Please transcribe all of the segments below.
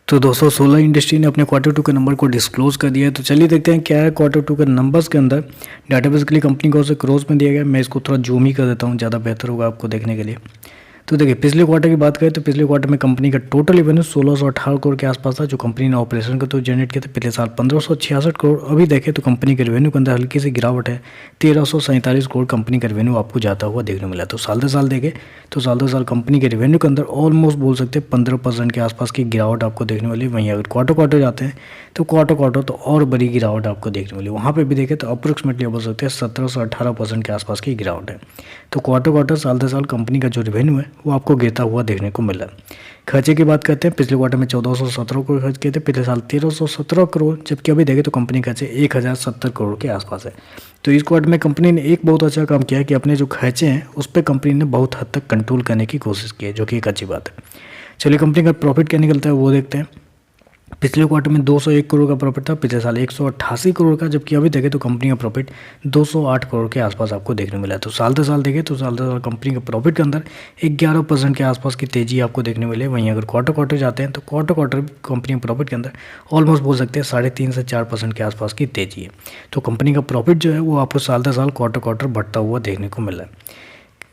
तो दोस्तों solar industry ने अपने क्वार्टर टू के नंबर को डिस्क्लोज कर दिया है। तो चलिए देखते हैं क्या है क्वार्टर टू के नंबर्स के अंदर। डाटा बेसिकली कंपनी को उसे क्रोज में दिया गया। मैं इसको थोड़ा जूम ही कर देता हूँ, ज़्यादा बेहतर होगा आपको देखने के लिए। तो देखिए पिछले क्वार्टर की बात करें तो पिछले क्वार्टर में कंपनी का टोटल रेवेन्यू 1618 करोड़ के आसपास था, जो कंपनी ने ऑपरेशन के तो जनरेट किया था। पिछले साल 1566 करोड़। अभी देखें तो कंपनी के रेवेन्यू के अंदर हल्की सी गिरावट है, 1347 करोड़ कंपनी का रेवेन्यू आपको जाता हुआ देखने को मिला। तो साल दर साल देखें तो साल दर साल कंपनी के रेवेन्यू के अंदर ऑलमोस्ट बोल सकते हैं 15% के आसपास की गिरावट आपको देखने वाली। वहीं अगर क्वार्टर क्वार्टर जाते हैं तो क्वार्टर तो और बड़ी गिरावट आपको देखने वाली। वहाँ पर भी देखें तो अप्रोक्सीमेटली बोल सकते हैं 17 से 18% के आसपास की गिरावट है। तो क्वार्टर साल दर साल कंपनी का जो रेवेन्यू है वो आपको गिरता हुआ देखने को मिला। खर्चे की बात करते हैं, पिछले क्वार्टर में 1417 करोड़ खर्च किए थे, पिछले साल 1317 करोड़, जबकि अभी देखें तो कंपनी खर्चे 1070 करोड़ के आसपास है। तो इस क्वार्टर में कंपनी ने एक बहुत अच्छा काम किया है कि अपने जो खर्चे हैं उस पर कंपनी ने बहुत हद तक कंट्रोल करने की कोशिश की है, जो कि एक अच्छी बात है। चलिए कंपनी का प्रॉफिट क्या निकलता है वो देखते हैं। पिछले क्वार्टर में 201 करोड़ का प्रॉफिट था, पिछले साल 188 करोड़ का, जबकि अभी देखें तो कंपनी का प्रॉफिट 208 करोड़ के आसपास आपको देखने को मिला है। तो साल दर साल देखें तो साल दर साल कंपनी के प्रॉफिट के अंदर 11% के आसपास की तेजी आपको देखने को मिले। वहीं अगर क्वार्टर जाते हैं तो क्वार्टर कंपनी के प्रॉफिट के अंदर ऑलमोस्ट बोल सकते हैं 3.5 से 4% के आसपास की तेजी है। तो कंपनी का प्रॉफिट जो है वो आपको साल दर साल क्वार्टर बढ़ता हुआ देखने को मिला है।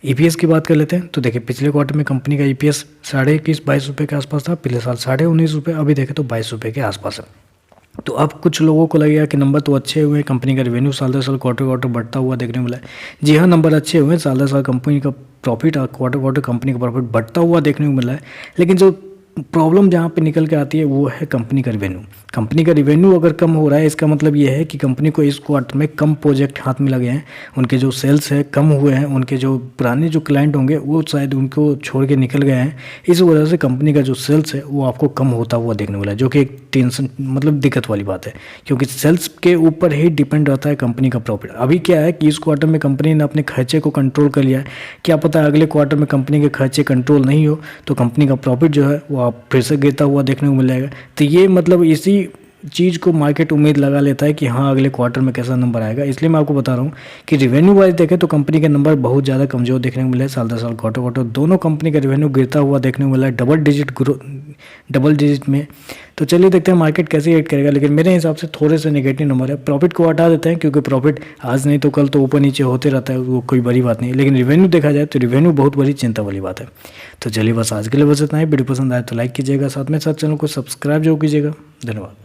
ईपीएस की बात कर लेते हैं। तो देखिए पिछले क्वार्टर में कंपनी का ईपीएस 21.5 रुपये के आसपास था, पिछले साल 19.5 रुपये, अभी देखें तो 22 रुपये के आसपास है। तो अब कुछ लोगों को लगेगा कि नंबर तो अच्छे हुए, कंपनी का रेवेन्यू साल दर साल क्वार्टर बढ़ता हुआ देखने को मिला है। जी हाँ, नंबर अच्छे हुए, साल दर साल कंपनी का प्रॉफिट क्वार्टर कंपनी का प्रॉफिट बढ़ता हुआ देखने को मिला है। लेकिन जो प्रॉब्लम जहाँ पे निकल के आती है वो है कंपनी का रेवेन्यू। कंपनी का रेवेन्यू अगर कम हो रहा है इसका मतलब ये है कि कंपनी को इस क्वार्टर में कम प्रोजेक्ट हाथ में लगे हैं, उनके जो सेल्स है कम हुए हैं, उनके जो पुराने जो क्लाइंट होंगे वो शायद उनको छोड़ के निकल गए हैं। इस वजह से कंपनी का जो सेल्स है वो आपको कम होता हुआ देखने मिला है, जो कि एक टेंशन मतलब दिक्कत वाली बात है, क्योंकि सेल्स के ऊपर ही डिपेंड रहता है कंपनी का प्रॉफिट। अभी क्या है कि इस क्वार्टर में कंपनी ने अपने खर्चे को कंट्रोल कर लिया है। क्या पता है अगले क्वार्टर में कंपनी के खर्चे कंट्रोल नहीं हो तो कंपनी का प्रॉफिट जो है वो आप फिर से गिरता हुआ देखने को मिल जाएगा। तो ये मतलब इसी चीज़ को मार्केट उम्मीद लगा लेता है कि हाँ अगले क्वार्टर में कैसा नंबर आएगा। इसलिए मैं आपको बता रहा हूँ कि रेवेन्यू वाइज देखें तो कंपनी के नंबर बहुत ज़्यादा कमजोर देखने को मिले हैं। साल दर साल क्वार्टर दोनों कंपनी का रेवेन्यू गिरता हुआ देखने को मिला है, डबल डिजिट में। तो चलिए देखते हैं मार्केट कैसे रेट करेगा, लेकिन मेरे हिसाब से थोड़े से नेगेटिव नंबर है। प्रॉफिट को हटा देते हैं क्योंकि प्रॉफिट आज नहीं तो कल तो ऊपर नीचे होते रहता है, वो कोई बड़ी बात नहीं है। लेकिन रेवेन्यू देखा जाए तो रेवेन्यू बहुत बड़ी चिंता वाली बात है। तो चलिए बस आज के लिए बस इतना ही। वीडियो पसंद आए तो लाइक कीजिएगा, साथ में साथ चैनल को सब्सक्राइब जरूर कीजिएगा। धन्यवाद।